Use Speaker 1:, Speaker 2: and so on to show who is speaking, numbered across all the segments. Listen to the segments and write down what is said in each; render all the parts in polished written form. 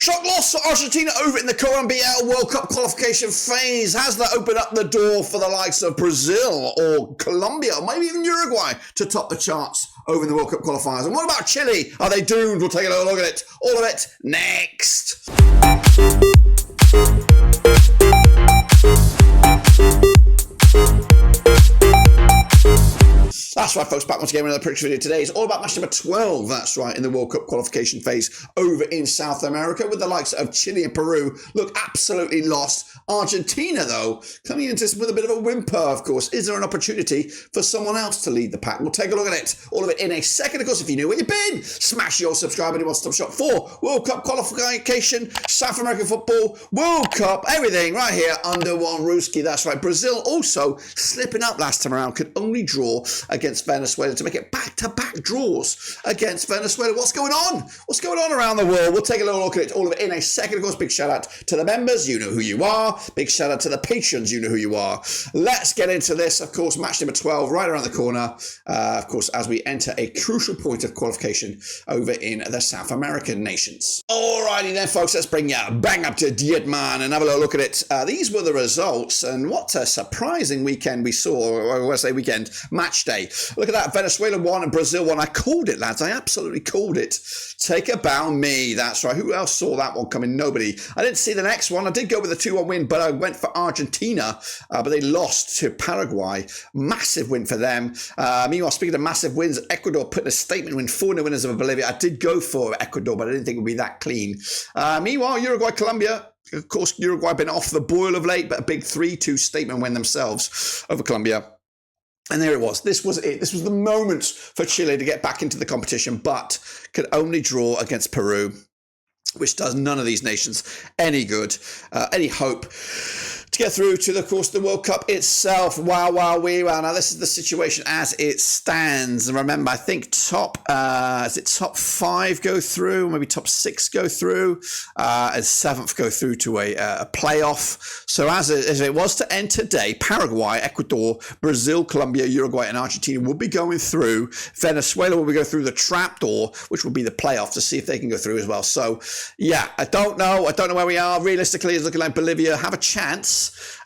Speaker 1: Shock loss for Argentina over in the CONMEBOL World Cup qualification phase. Has that opened up the door for the likes of Brazil or Colombia or maybe even Uruguay to top the charts over in the World Cup qualifiers? And what about Chile? Are they doomed? We'll take a little look at it. All of it next. That's right, folks, back once again with another prediction video. Today is all about match number 12, that's right, in the World Cup qualification phase over in South America with the likes of Chile and Peru. Look, absolutely lost. Argentina, though, coming into this with a bit of a whimper, of course. Is there an opportunity for someone else to lead the pack? We'll take a look at it, all of it in a second. Of course, if you knew where you've been, smash your subscribe and one-stop shop for World Cup qualification, South American football, World Cup, everything right here under one rooski. That's right. Brazil also slipping up last time around, could only draw against Venezuela to make it back-to-back draws against Venezuela. What's going on? What's going on around the world? We'll take a little look at it, all of it in a second. Of course, big shout out to the members. You know who you are. Big shout out to the patrons. You know who you are. Let's get into this. Of course, match number 12 right around the corner. Of course, as we enter a crucial point of qualification over in the South American nations. Alrighty then, folks. Let's bring you bang up to date, man, and have a little look at it. These were the results, and what a surprising weekend we saw. Or I say weekend, match day. Look at that. Venezuela won and Brazil won. I called it, lads. I absolutely called it. Take a bow me. That's right. Who else saw that one coming? Nobody. I didn't see the next one. I did go with a 2-1 win, but I went for Argentina, but they lost to Paraguay. Massive win for them. Meanwhile, speaking of massive wins, Ecuador put a statement win, 4-0 winners over Bolivia. I did go for Ecuador, but I didn't think it would be that clean. Meanwhile, Uruguay, Colombia. Of course, Uruguay been off the boil of late, but a big 3-2 statement win themselves over Colombia. And there it was. This was it. This was the moment for Chile to get back into the competition, but could only draw against Peru, which does none of these nations any good, any hope to get through to, of course, the World Cup itself. Wow. Now, this is the situation as it stands. And remember, I think top 5 go through, maybe top 6 go through, and 7th go through to a playoff. So as it was to end today, Paraguay, Ecuador, Brazil, Colombia, Uruguay, and Argentina will be going through. Venezuela will be going through the trapdoor, which will be the playoff, to see if they can go through as well. So, yeah, I don't know where we are. Realistically, it's looking like Bolivia have a chance.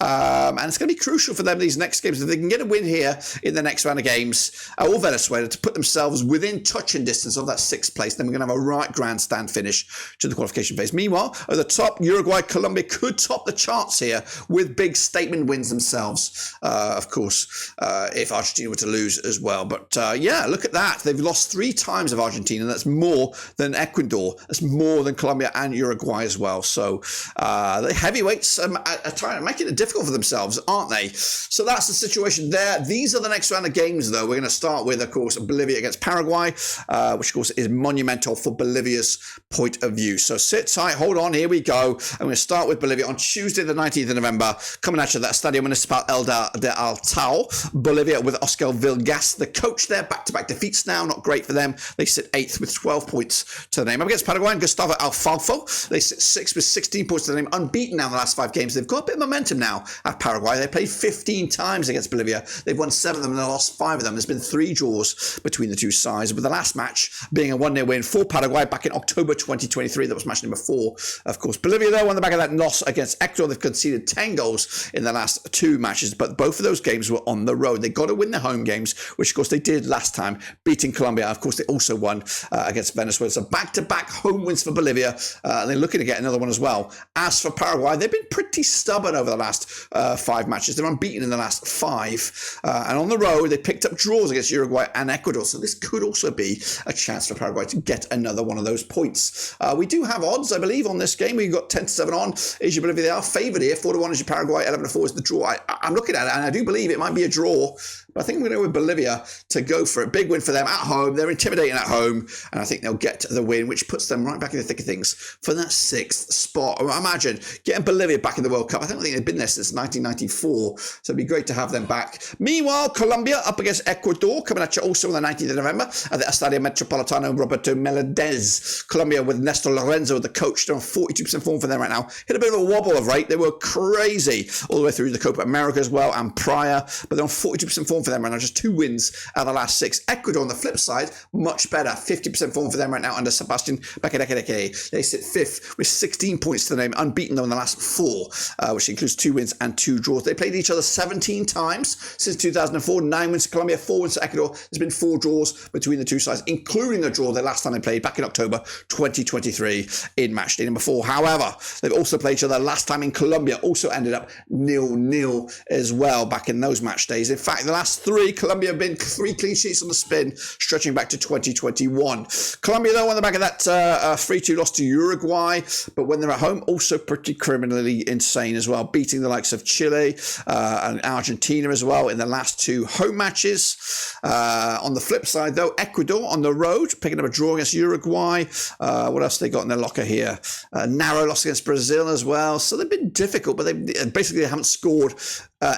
Speaker 1: And it's going to be crucial for them these next games. If they can get a win here in the next round of games, or Venezuela, to put themselves within touching distance of that 6th place, then we're going to have a right grandstand finish to the qualification phase. Meanwhile, at the top, Uruguay, Colombia could top the charts here with big statement wins themselves, of course, if Argentina were to lose as well. But yeah, look at that. They've lost 3 times of Argentina. That's more than Ecuador. That's more than Colombia and Uruguay as well. So the heavyweights are trying to make it a difficult for themselves, aren't they? So that's the situation there. These are the next round of games, though. We're going to start with, of course, Bolivia against Paraguay, which, of course, is monumental for Bolivia's point of view. So sit tight, hold on, here we go. I'm going to start with Bolivia on Tuesday, the 19th of November, coming at you at that Estadio Municipal El de Altao, Bolivia, with Oscar Vilgas, the coach there. Back-to-back defeats now, not great for them. They sit 8th with 12 points to the name. Up against Paraguay and Gustavo Alfalfo, they sit 6th with 16 points to the name, unbeaten now in the last 5 games. They've got a bit of momentum now at Paraguay. They played 15 times against Bolivia. They've won 7 of them and they lost 5 of them. There's been 3 draws between the two sides, with the last match being a 1-0 win for Paraguay back in October 2023. That was match number 4. Of course, Bolivia, though, on the back of that loss against Ecuador, they've conceded 10 goals in the last 2 matches, but both of those games were on the road. They got to win their home games, which, of course, they did last time, beating Colombia. Of course, they also won against Venezuela. So back-to-back home wins for Bolivia, and they're looking to get another one as well. As for Paraguay, they've been pretty stubborn over the last 5 matches. They're unbeaten in the last 5. And on the road, they picked up draws against Uruguay and Ecuador. So this could also be a chance for Paraguay to get another one of those points. We do have odds, I believe, on this game. We've got 10-7 on. Is your Bolivia? They are favoured here. 4-1 is your Paraguay. 11-4 is the draw. I'm looking at it, and I do believe it might be a draw. But I think I'm going to go with Bolivia to go for it. Big win for them at home. They're intimidating at home. And I think they'll get the win, which puts them right back in the thick of things for that 6th spot. Imagine getting Bolivia back in the World Cup. I don't think they've been there since 1994. So it'd be great to have them back. Meanwhile, Colombia up against Ecuador, coming at you also on the 19th of November at the Estadio Metropolitano Roberto Melendez. Colombia with Nestor Lorenzo, the coach. They're on 42% form for them right now. Hit a bit of a wobble of rate. They were crazy all the way through the Copa America as well and prior. But they're on 42% form form for them right now, just 2 wins out of the last 6. Ecuador on the flip side, much better, 50% form for them right now under Sebastian Bekadeke. They sit 5th with 16 points to the name, unbeaten though in the last 4, which includes 2 wins and 2 draws. They played each other 17 times since 2004, 9 wins to Colombia, 4 wins to Ecuador. There's been 4 draws between the two sides, including a draw the last time they played back in October 2023 in matchday number 4. However, they've also played each other last time in Colombia, also ended up 0-0 as well back in those match days. In fact, the last 3, Colombia have been 3 clean sheets on the spin, stretching back to 2021. Colombia, though, on the back of that 3-2 loss to Uruguay, but when they're at home, also pretty criminally insane as well, beating the likes of Chile and Argentina as well in the last 2 home matches. On the flip side, though, Ecuador on the road, picking up a draw against Uruguay. What else they got in their locker here? Narrow loss against Brazil as well. So they've been difficult, but they haven't scored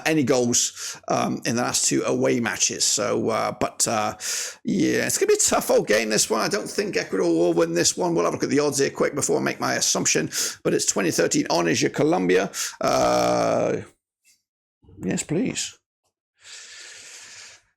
Speaker 1: any goals in the last 2 away matches. So, yeah, it's going to be a tough old game, this one. I don't think Ecuador will win this one. We'll have a look at the odds here quick before I make my assumption. But it's 2013 on is your Colombia. Yes, please.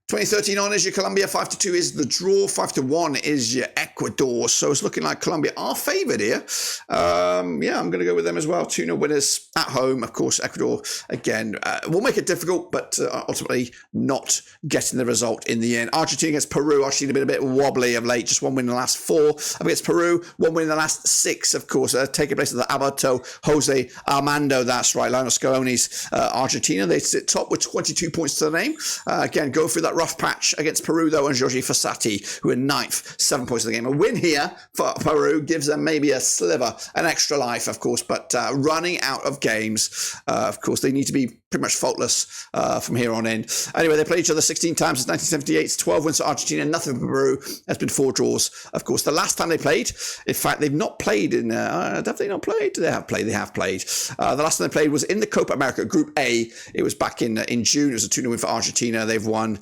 Speaker 1: 2013 on is your Colombia, 5-2 is the draw, 5-1 is your Ecuador. So it's looking like Colombia are favoured here. Yeah, I'm going to go with them as well. 2-0 winners at home. Of course, Ecuador, again, will make it difficult, but ultimately not getting the result in the end. Argentina against Peru. Argentina been a bit wobbly of late. Just 1 win in the last 4. Up against Peru, 1 win in the last 6, of course. Taking place at the Alberto Jose Armando. That's right, Lionel Scaloni's Argentina. They sit top with 22 points to the name. Again, go through that rough patch against Peru, though, and Jorge Fossati, who are 9th, 7 points in the game. A win here for Peru gives them maybe a sliver, an extra life, of course, but running out of games, of course, they need to be pretty much faultless from here on in. Anyway, they played each other 16 times since 1978, 12 wins for Argentina, nothing for Peru. There's been 4 draws, of course. The last time they played, in fact, they've not played in, have they not played? They have played, The last time they played was in the Copa America Group A. It was back in June. It was a 2-0 win for Argentina. They've won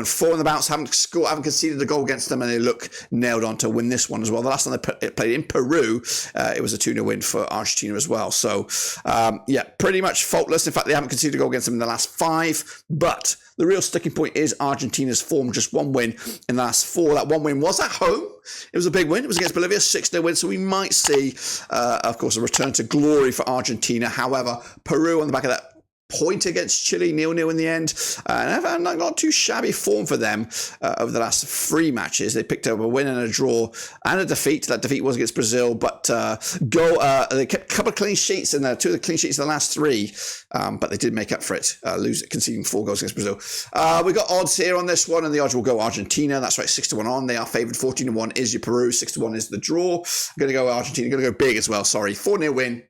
Speaker 1: 4 on the bounce, haven't conceded a goal against them, and they look nailed on to win this one as well. The last time they played in Peru, it was a 2-0 win for Argentina as well. So, yeah, pretty much faultless. In fact, they haven't conceded a goal against them in the last 5, but the real sticking point is Argentina's form. Just 1 win in the last 4. That 1 win was at home. It was a big win. It was against Bolivia, 6-0 win. So we might see, of course, a return to glory for Argentina. However, Peru on the back of that point against Chile, 0-0 in the end. And not too shabby form for them over the last 3 matches. They picked up a win and a draw and a defeat. That defeat was against Brazil, but they kept a couple of clean sheets in there, 2 of the clean sheets in the last 3, but they did make up for it, conceding 4 goals against Brazil. We got odds here on this one, and the odds will go Argentina. That's right, 6-1 on. They are favoured. 14-1 is your Peru. 6-1 is the draw. I'm going to go Argentina. I'm going to go big as well. 4-0 win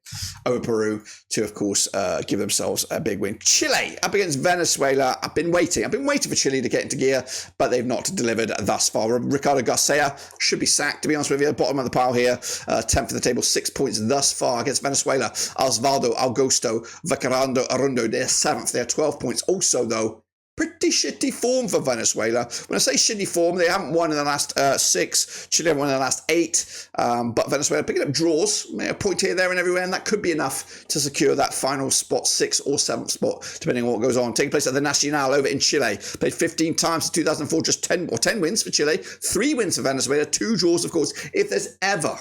Speaker 1: over Peru to, of course, give themselves a big win. Chile up against Venezuela. I've been waiting for Chile to get into gear, but they've not delivered thus far. Ricardo Garcia should be sacked, to be honest with you. Bottom of the pile here, 10th of the table, 6 points thus far against Venezuela. Osvaldo Augusto Vacarando Arundo, they're 7th. They're 12 points. Also, though, pretty shitty form for Venezuela. When I say shitty form, they haven't won in the last 6. Chile haven't won in the last 8. But Venezuela picking up draws, a point here, there, and everywhere, and that could be enough to secure that final spot, 6th or 7th spot, depending on what goes on. Taking place at the Nacional over in Chile. Played 15 times in 2004, just 10 wins for Chile, 3 wins for Venezuela, 2 draws, of course. If there's ever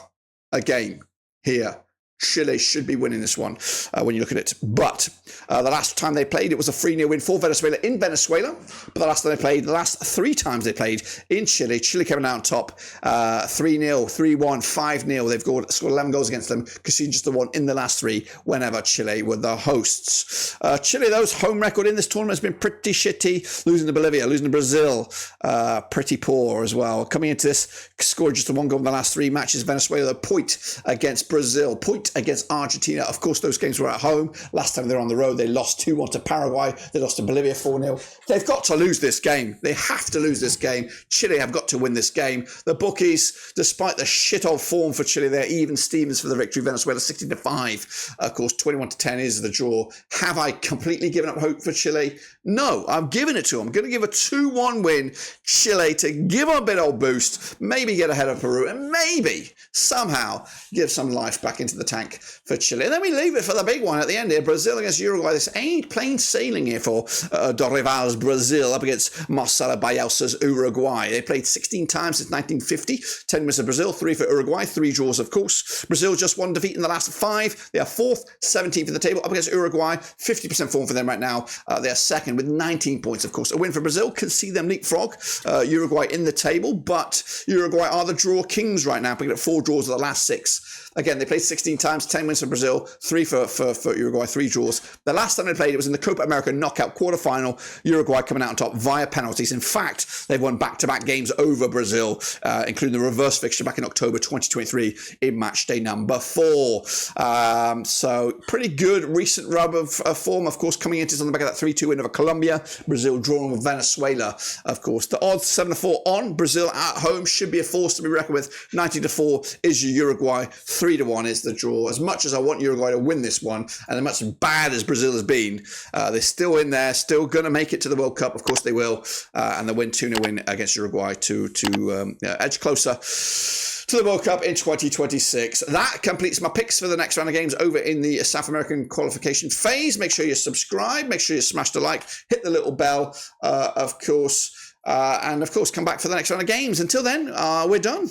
Speaker 1: a game here, Chile should be winning this one when you look at it. But the last time they played, it was a 3-0 win for Venezuela in Venezuela. But the last time they played, the last 3 times they played in Chile, Chile came out on top 3-0, 3-1, 5-0. They've scored 11 goals against them, conceding just the 1 in the last 3 whenever Chile were the hosts. Chile, those home record in this tournament has been pretty shitty. Losing to Bolivia, losing to Brazil, pretty poor as well. Coming into this, scored just the 1 goal in the last 3 matches. Venezuela, a point against Brazil, point against Argentina. Of course, those games were at home. Last time they were on the road, they lost 2-1 to Paraguay. They lost to Bolivia 4-0. They've got to lose this game. They have to lose this game. Chile have got to win this game. The bookies, despite the shit old form for Chile, they're even Stevens for the victory. Venezuela 16-5. Of course, 21-10 is the draw. Have I completely given up hope for Chile? No, I'm giving it to them. I'm going to give a 2-1 win Chile to give them a bit of boost, maybe get ahead of Peru, and maybe somehow give some life back into the tank tank for Chile. And then we leave it for the big one at the end here. Brazil against Uruguay. This ain't plain sailing here for Dorival's Brazil up against Marcelo Bielsa's Uruguay. They played 16 times since 1950. 10 wins for Brazil, 3 for Uruguay, 3 draws, of course. Brazil just 1 defeat in the last 5. They are 4th, 17th in the table up against Uruguay. 50% form for them right now. They are 2nd with 19 points, of course. A win for Brazil can see them leapfrog Uruguay in the table, but Uruguay are the draw kings right now, picking up 4 draws of the last 6. Again, they played 16 times, 10 wins for Brazil, 3 for Uruguay, 3 draws. The last time they played, it was in the Copa America knockout quarterfinal. Uruguay coming out on top via penalties. In fact, they've won back-to-back games over Brazil, including the reverse fixture back in October 2023 in match day number 4. So pretty good recent rub of form, of course, coming into on the back of that 3-2 win over Colombia. Brazil drawing with Venezuela, of course. The odds 7-4 on Brazil at home should be a force to be reckoned with. 90-4 is Uruguay. 3-1 is the draw. As much as I want Uruguay to win this one, and as much bad as Brazil has been, they're still in there, still going to make it to the World Cup. Of course they will. And they'll win 2-0 win against Uruguay to edge closer to the World Cup in 2026. That completes my picks for the next round of games over in the South American qualification phase. Make sure you subscribe. Make sure you smash the like. Hit the little bell, of course. And, of course, come back for the next round of games. Until then, we're done.